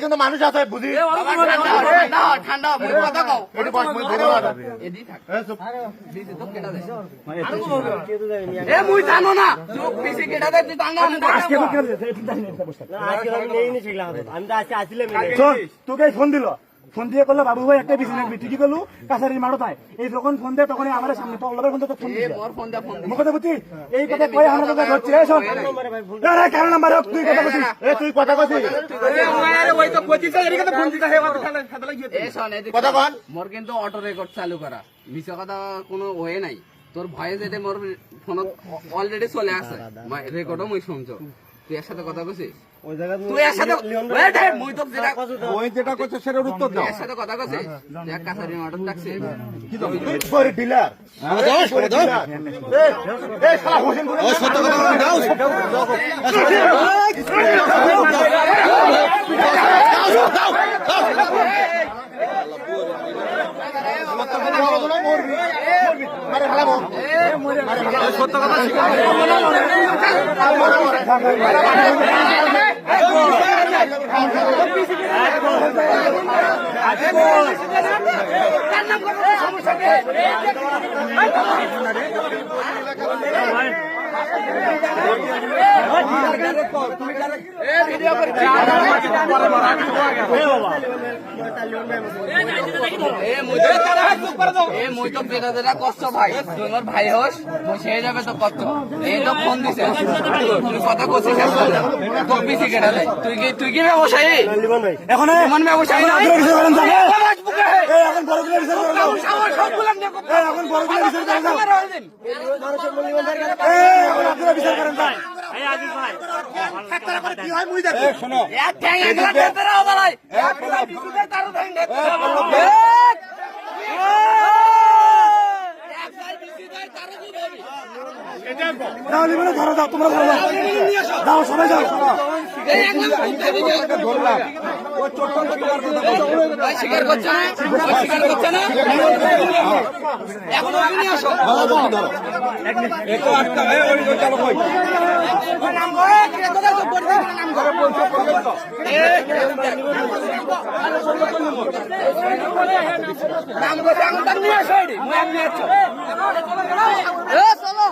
কিন্তু মানুষ আছে বুঝি ঠান্ডা কথা কও মুই জানো না তোকে ফোন দিল ফোন দিয়ে করলো বাবু ভাই একটা বেশি লাগবে ঠিকই করলু কাছারির মাঠো তাই এই যখন ফোন দেয় তখন আমার সামনে পল্লবের ফোন তো ফোন মুখ কথা বুঝি এই কথা কয়ে আমরা তোকে ধরছি কারণ নাম্বার তুই কথা বলছিস তুই কথা বলছিস মোর কিন্তু অটো রেকর্ড চালু করা মিছা কথা কোনো ওয়ে নাই তোর ভয়ে যেটা মোর ফোন অলরেডি চলে আসে রেকর্ডও মুই শুনছো তুই এর সাথে কথা বলছিস তুই এর সাথে মুই তো যেটা করছিস সেটার উত্তর দাও এর সাথে কথা কইছিস এক কাছারি মাঠে ডাকছে কি তো পরে ডিলার এই শালা হোসেন ও সত্য কথা দাও সত্য কথা কষ্ট ভাই তোমার ভাই হোস সেই যাবে তো কষ্ট এই তো ফোন দিছে তুই কথা করছিস বেশি কেটে দেয় তুই কি ব্যবসায়ী এখন এমন ব্যবসায়ী ধরো দাও তোমরা দাও সবাই যাও স্বীকার করছে না স্বীকার করছে না এখন নিয়ে আসো নাম চলো